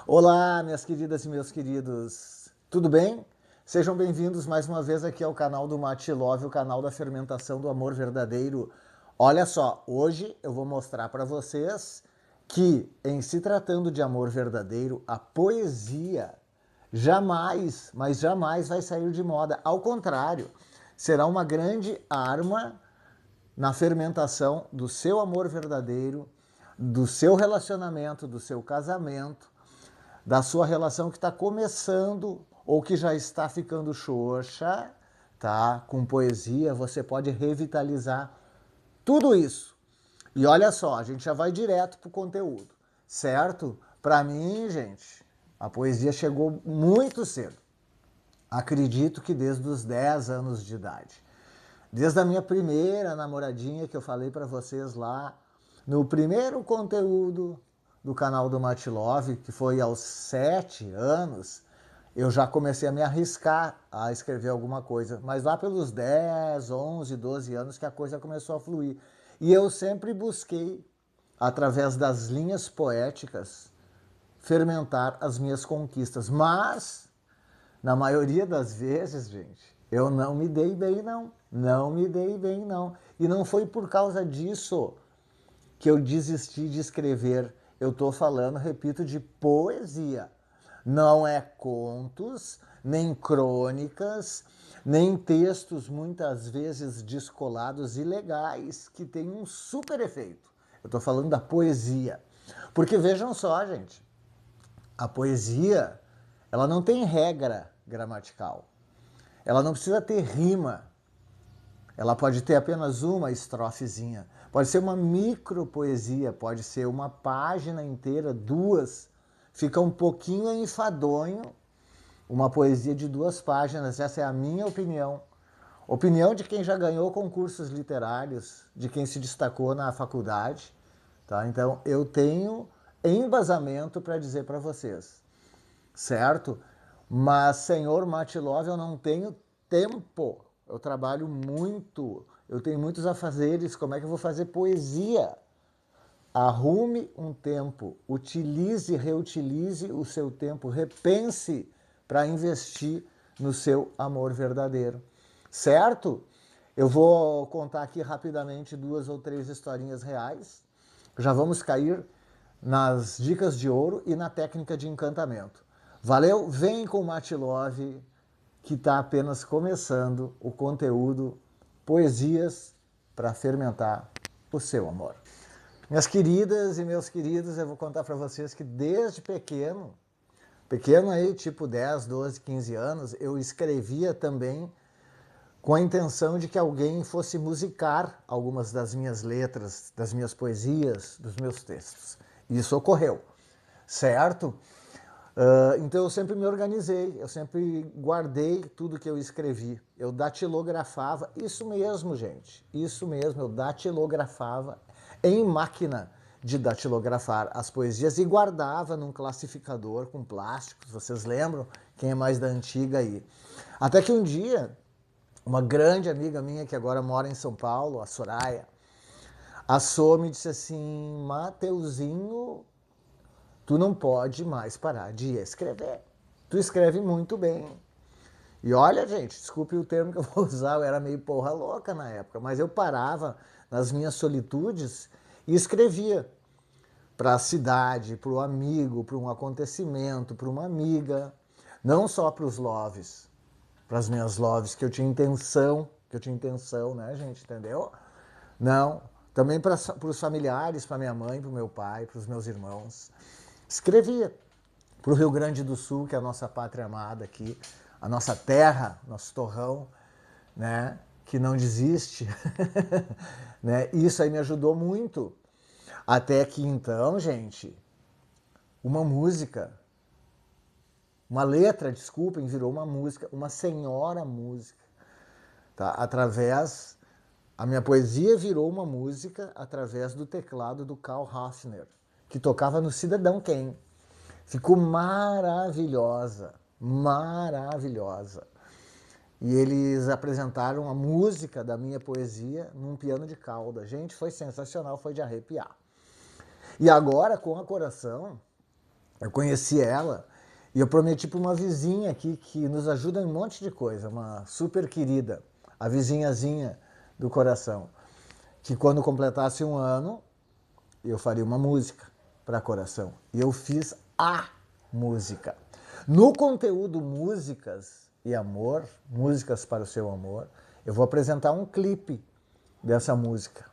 Olá, minhas queridas e meus queridos, tudo bem? Sejam bem-vindos mais uma vez aqui ao canal do Mate Love, o canal da fermentação do amor verdadeiro. Olha só, hoje eu vou mostrar para vocês que, em se tratando de amor verdadeiro, a poesia jamais, mas jamais vai sair de moda. Ao contrário, será uma grande arma na fermentação do seu amor verdadeiro, do seu relacionamento, do seu casamento, da sua relação que está começando ou que já está ficando xoxa, tá? Com poesia, você pode revitalizar tudo isso. E olha só, a gente já vai direto pro conteúdo, certo? Para mim, gente, a poesia chegou muito cedo. Acredito que desde os 10 anos de idade. Desde a minha primeira namoradinha que eu falei para vocês lá no primeiro conteúdo do canal do Mate Love, que foi aos 7 anos, eu já comecei a me arriscar a escrever alguma coisa. Mas lá pelos 10, 11, 12 anos que a coisa começou a fluir. E eu sempre busquei, através das linhas poéticas, fermentar as minhas conquistas. Mas, na maioria das vezes, gente, eu não me dei bem, não. Não me dei bem, não. E não foi por causa disso que eu desisti de escrever. Eu estou falando, repito, de poesia. Não é contos, nem crônicas, nem textos muitas vezes descolados e legais que têm um super efeito. Eu estou falando da poesia. Porque vejam só, gente, a poesia, ela não tem regra gramatical. Ela não precisa ter rima. Ela pode ter apenas uma estrofezinha. Pode ser uma micropoesia, pode ser uma página inteira, duas. Fica um pouquinho enfadonho uma poesia de 2 páginas. Essa é a minha opinião. Opinião de quem já ganhou concursos literários, de quem se destacou na faculdade. Tá? Então, eu tenho embasamento para dizer para vocês. Certo? Mas, senhor Mate Love, eu não tenho tempo. Eu trabalho muito. Eu tenho muitos afazeres. Como é que eu vou fazer poesia? Arrume um tempo. Utilize, reutilize o seu tempo. Repense para investir no seu amor verdadeiro. Certo? Eu vou contar aqui rapidamente 2 ou 3 historinhas reais. Já vamos cair nas dicas de ouro e na técnica de encantamento. Valeu? Vem com o Mate Love, que está apenas começando o conteúdo Poesias para fermentar o seu amor. Minhas queridas e meus queridos, eu vou contar para vocês que desde pequeno aí, tipo 10, 12, 15 anos, eu escrevia também com a intenção de que alguém fosse musicar algumas das minhas letras, das minhas poesias, dos meus textos. E isso ocorreu, certo? Então eu sempre me organizei, eu sempre guardei tudo que eu escrevi. Eu datilografava, isso mesmo, gente, isso mesmo, eu datilografava em máquina de datilografar as poesias e guardava num classificador com plásticos, vocês lembram? Quem é mais da antiga aí. Até que um dia, uma grande amiga minha que agora mora em São Paulo, a Soraya, assou me disse assim: Mateuzinho, tu não pode mais parar de escrever. Tu escreve muito bem. E olha, gente, desculpe o termo que eu vou usar, eu era meio porra louca na época, mas eu parava nas minhas solitudes e escrevia para a cidade, para o amigo, para um acontecimento, para uma amiga, não só para os loves, para as minhas loves, que eu tinha intenção, né, gente, entendeu? Não, também para os familiares, para minha mãe, para o meu pai, para os meus irmãos. Escrevia para o Rio Grande do Sul, que é a nossa pátria amada aqui, a nossa terra, nosso torrão, né, que não desiste. Né? Isso aí me ajudou muito. Até que então, gente, uma música, uma letra, desculpem, virou uma música, uma senhora música. Tá? Através, a minha poesia virou uma música através do teclado do Karl Hafner, que tocava no Cidadão Kane. Ficou maravilhosa, maravilhosa. E eles apresentaram a música da minha poesia num piano de cauda. Gente, foi sensacional, foi de arrepiar. E agora, com a Coração, Eu conheci ela e eu prometi para uma vizinha aqui que nos ajuda em um monte de coisa, uma super querida, a vizinhazinha do coração, que quando completasse 1 ano, eu faria uma música para coração. E eu fiz a música. No conteúdo Músicas e Amor, Músicas para o Seu Amor, eu vou apresentar um clipe dessa música,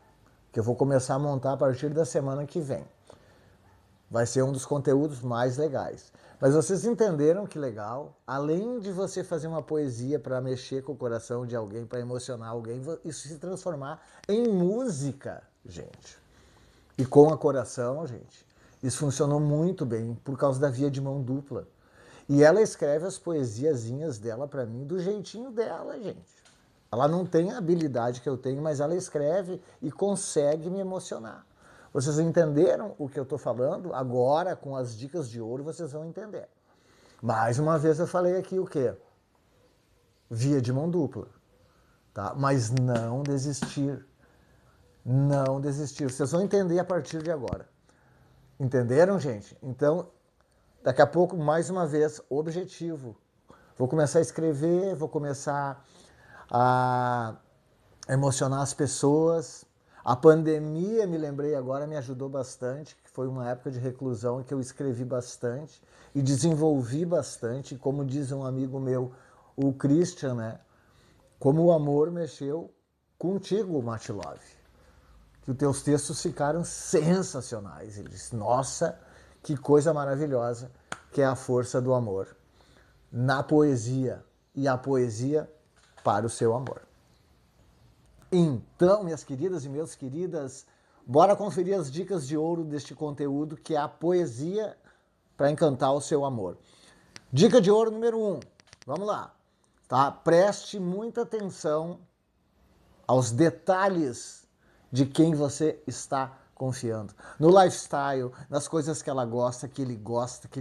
que eu vou começar a montar a partir da semana que vem. Vai ser um dos conteúdos mais legais. Mas vocês entenderam que legal? Além de você fazer uma poesia para mexer com o coração de alguém, para emocionar alguém, isso se transformar em música, gente. E com a coração, gente, isso funcionou muito bem por causa da via de mão dupla. E ela escreve as poesiazinhas dela para mim do jeitinho dela, gente. Ela não tem a habilidade que eu tenho, mas ela escreve e consegue me emocionar. Vocês entenderam o que eu estou falando? Agora, com as dicas de ouro, vocês vão entender. Mais uma vez eu falei aqui o quê? Via de mão dupla. Tá? Mas não desistir. Não desistir. Vocês vão entender a partir de agora. Entenderam, gente? Então, daqui a pouco, mais uma vez, objetivo. Vou começar a escrever, vou começar a emocionar as pessoas. A pandemia, me lembrei agora, me ajudou bastante, que foi uma época de reclusão em que eu escrevi bastante e desenvolvi bastante, como diz um amigo meu, o Christian, né? Como o amor mexeu contigo, Matilove. Que os teus textos ficaram sensacionais. Ele disse, nossa, que coisa maravilhosa que é a força do amor na poesia e a poesia para o seu amor. Então, minhas queridas e meus queridas, bora conferir as dicas de ouro deste conteúdo que é a poesia para encantar o seu amor. Dica de ouro número 1, vamos lá, tá? Preste muita atenção aos detalhes de quem você está confiando. No lifestyle, nas coisas que ela gosta, que ele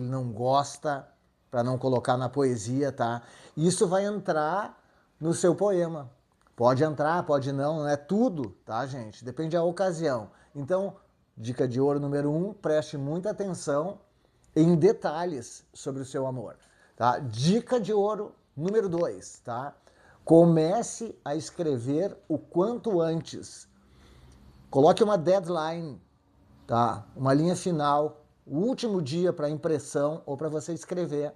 não gosta, para não colocar na poesia, tá? Isso vai entrar no seu poema. Pode entrar, pode não é tudo, tá, gente? Depende da ocasião. Então, dica de ouro número 1, preste muita atenção em detalhes sobre o seu amor, tá? Dica de ouro número 2, tá? Comece a escrever o quanto antes. Coloque uma deadline, tá? Uma linha final, o último dia para impressão ou para você escrever,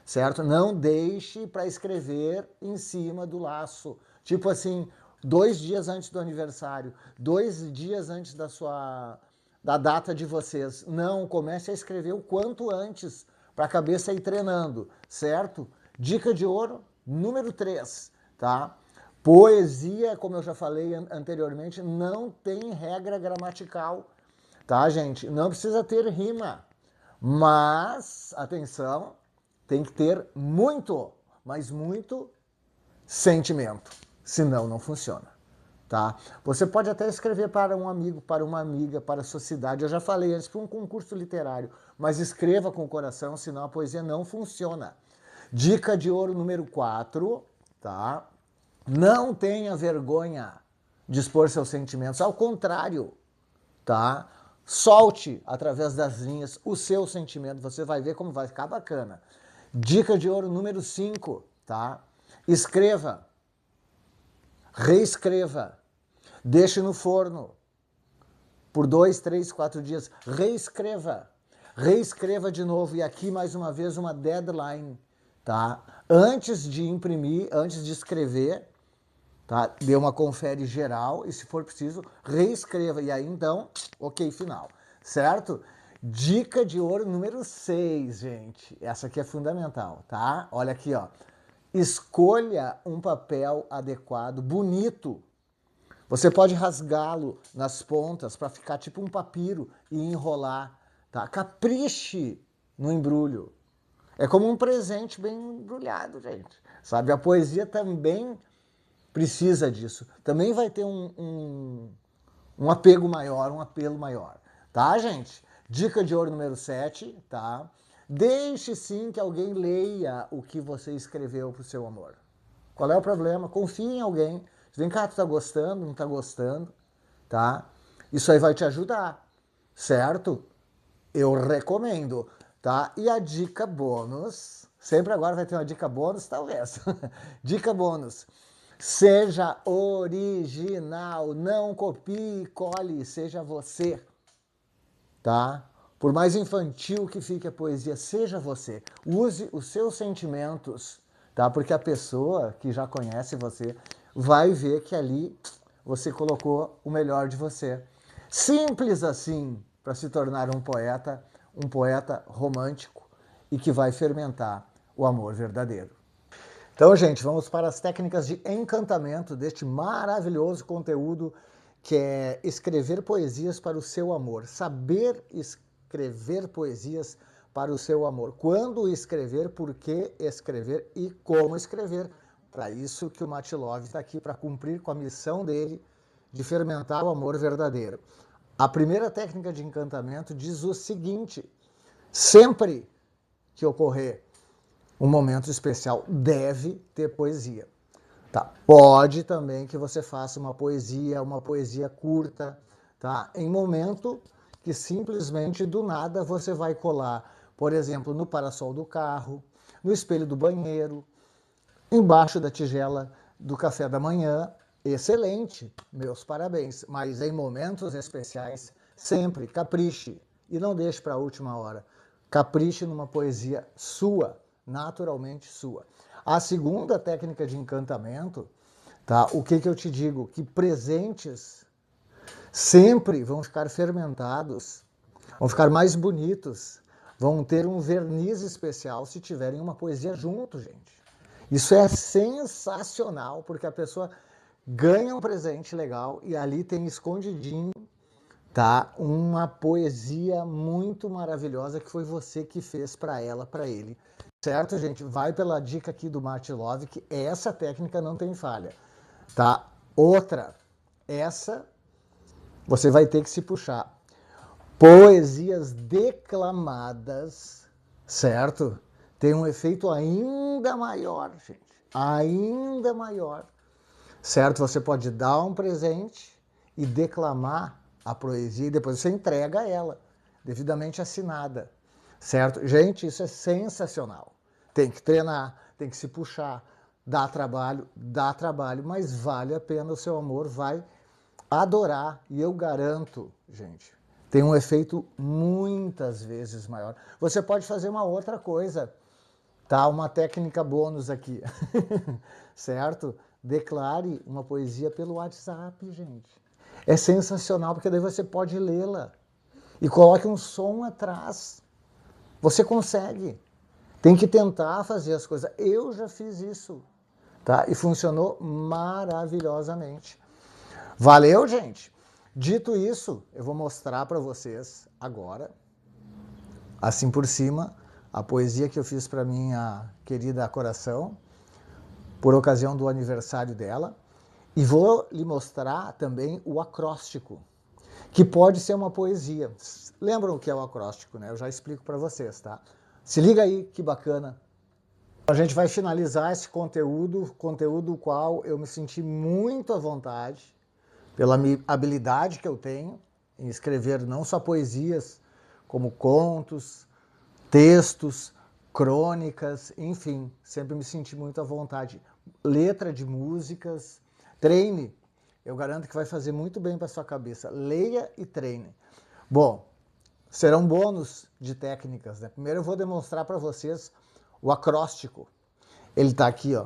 certo? Não deixe para escrever em cima do laço. Tipo assim, 2 dias antes do aniversário, 2 dias antes da data de vocês. Não, comece a escrever o quanto antes para a cabeça ir treinando, certo? Dica de ouro número 3, tá? Poesia, como eu já falei anteriormente, não tem regra gramatical, tá, gente? Não precisa ter rima, mas, atenção, tem que ter muito, mas muito sentimento, senão não funciona, tá? Você pode até escrever para um amigo, para uma amiga, para a sociedade, eu já falei antes, para um concurso literário, mas escreva com o coração, senão a poesia não funciona. Dica de ouro número 4, tá? Não tenha vergonha de expor seus sentimentos, ao contrário, tá? Solte através das linhas o seu sentimento, você vai ver como vai ficar bacana. Dica de ouro número 5, tá? Escreva, reescreva, deixe no forno por 2, 3, 4 dias, reescreva de novo, e aqui mais uma vez uma deadline, tá? Antes de imprimir, antes de escrever, tá? Dê uma confere geral e, se for preciso, reescreva, e aí então, ok, final, certo? Dica de ouro número 6, gente, essa aqui é fundamental, tá? Olha aqui, ó. Escolha um papel adequado, bonito. Você pode rasgá-lo nas pontas para ficar tipo um papiro e enrolar, tá? Capriche no embrulho. É como um presente bem embrulhado, gente. Sabe? A poesia também precisa disso. Também vai ter um apego maior, um apelo maior. Tá, gente? Dica de ouro número 7, tá? Deixe sim que alguém leia o que você escreveu pro seu amor. Qual é o problema? Confie em alguém. Vem cá, tu tá gostando, não tá gostando, tá? Isso aí vai te ajudar, certo? Eu recomendo. tá? E a dica bônus, sempre agora vai ter uma dica bônus, talvez. Dica bônus. Seja original, não copie, cole, seja você, tá? Por mais infantil que fique a poesia, seja você. Use os seus sentimentos, tá? Porque a pessoa que já conhece você vai ver que ali você colocou o melhor de você. Simples assim para se tornar um poeta romântico e que vai fermentar o amor verdadeiro. Então, gente, vamos para as técnicas de encantamento deste maravilhoso conteúdo que é escrever poesias para o seu amor. Saber escrever poesias para o seu amor. Quando escrever, por que escrever e como escrever. Para isso que o Matilove está aqui, para cumprir com a missão dele de fermentar o amor verdadeiro. A primeira técnica de encantamento diz o seguinte: sempre que ocorrer um momento especial, deve ter poesia. Tá? Pode também que você faça uma poesia curta, tá? Em momento que simplesmente do nada você vai colar, por exemplo, no parasol do carro, no espelho do banheiro, embaixo da tigela do café da manhã. Excelente, meus parabéns. Mas em momentos especiais, sempre capriche e não deixe para a última hora. Capriche numa poesia sua, naturalmente sua. A segunda técnica de encantamento, tá? O que eu te digo? Que presentes sempre vão ficar fermentados, vão ficar mais bonitos, vão ter um verniz especial se tiverem uma poesia junto, gente. Isso é sensacional, porque a pessoa ganha um presente legal e ali tem escondidinho, tá? Uma poesia muito maravilhosa que foi você que fez para ela, para ele. Certo, gente? Vai pela dica aqui do Matilove, que essa técnica não tem falha, tá? Outra, essa você vai ter que se puxar. Poesias declamadas, certo? Tem um efeito ainda maior, gente. Ainda maior, certo? Você pode dar um presente e declamar a poesia e depois você entrega ela, devidamente assinada, certo? Gente, isso é sensacional. Tem que treinar, tem que se puxar, dá trabalho, mas vale a pena, o seu amor vai adorar. E eu garanto, gente, tem um efeito muitas vezes maior. Você pode fazer uma outra coisa, tá? Uma técnica bônus aqui, certo? Declare uma poesia pelo WhatsApp, gente. É sensacional, porque daí você pode lê-la e coloque um som atrás. Você consegue. Tem que tentar fazer as coisas. Eu já fiz isso, tá? E funcionou maravilhosamente. Valeu, gente? Dito isso, eu vou mostrar para vocês agora, assim por cima, a poesia que eu fiz para minha querida Coração, por ocasião do aniversário dela. E vou lhe mostrar também o acróstico, que pode ser uma poesia. Lembram o que é o acróstico, né? Eu já explico para vocês, tá? Se liga aí, que bacana. A gente vai finalizar esse conteúdo qual eu me senti muito à vontade, pela habilidade que eu tenho em escrever não só poesias, como contos, textos, crônicas, enfim, sempre me senti muito à vontade. Letra de músicas, treine, eu garanto que vai fazer muito bem para sua cabeça. Leia e treine. Bom, serão bônus de técnicas, né? Primeiro eu vou demonstrar para vocês o acróstico. Ele está aqui, ó,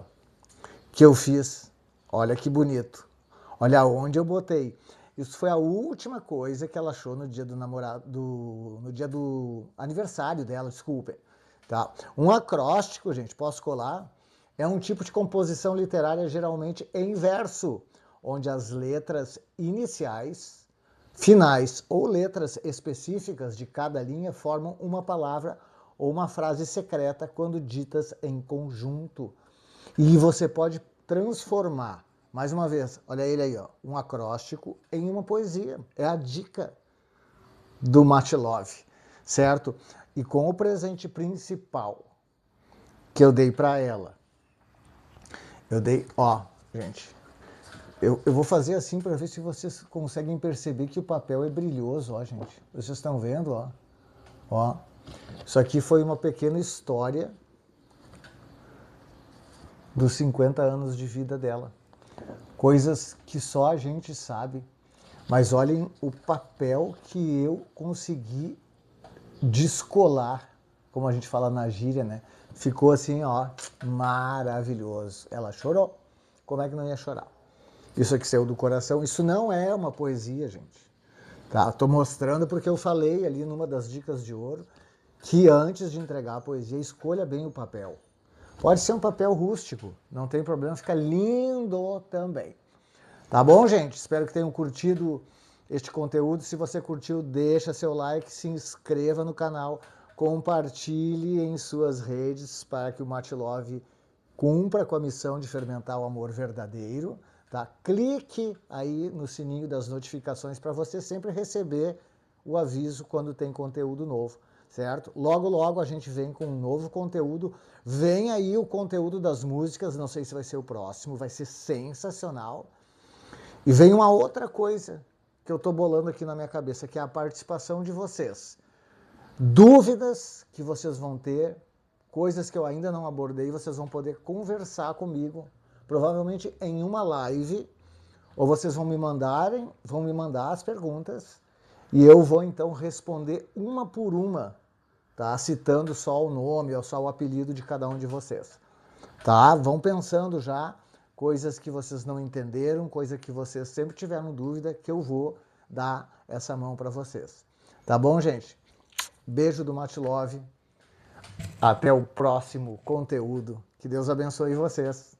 que eu fiz. Olha que bonito. Olha onde eu botei. Isso foi a última coisa que ela achou no dia do no dia do aniversário dela, desculpem. Tá? Um acróstico, gente, posso colar? É um tipo de composição literária geralmente em verso, onde as letras iniciais, finais ou letras específicas de cada linha formam uma palavra ou uma frase secreta quando ditas em conjunto. E você pode transformar, mais uma vez, olha ele aí, ó, um acróstico em uma poesia. É a dica do Matilove, certo? E com o presente principal que eu dei para ela, eu dei, ó, gente, eu vou fazer assim para ver se vocês conseguem perceber que o papel é brilhoso, ó, gente. Vocês estão vendo, ó? Ó. Isso aqui foi uma pequena história dos 50 anos de vida dela. Coisas que só a gente sabe. Mas olhem o papel que eu consegui descolar, como a gente fala na gíria, né? Ficou assim, ó, maravilhoso. Ela chorou. Como é que não ia chorar? Isso aqui saiu do coração. Isso não é uma poesia, gente. Tá? Tô mostrando porque eu falei ali numa das dicas de ouro que antes de entregar a poesia, escolha bem o papel. Pode ser um papel rústico, não tem problema, fica lindo também. Tá bom, gente? Espero que tenham curtido este conteúdo. Se você curtiu, deixa seu like, se inscreva no canal, compartilhe em suas redes para que o Matilove cumpra com a missão de fermentar o amor verdadeiro. Tá? Clique aí no sininho das notificações para você sempre receber o aviso quando tem conteúdo novo, certo? Logo, logo a gente vem com um novo conteúdo. Vem aí o conteúdo das músicas, não sei se vai ser o próximo, vai ser sensacional. E vem uma outra coisa que eu estou bolando aqui na minha cabeça, que é a participação de vocês. Dúvidas que vocês vão ter, coisas que eu ainda não abordei, vocês vão poder conversar comigo, provavelmente em uma live, ou vocês vão me mandar as perguntas, e eu vou então responder uma por uma, tá? Citando só o nome ou só o apelido de cada um de vocês. Tá? Vão pensando já coisas que vocês não entenderam, coisas que vocês sempre tiveram dúvida, que eu vou dar essa mão para vocês. Tá bom, gente? Beijo do Matilove. Até o próximo conteúdo. Que Deus abençoe vocês.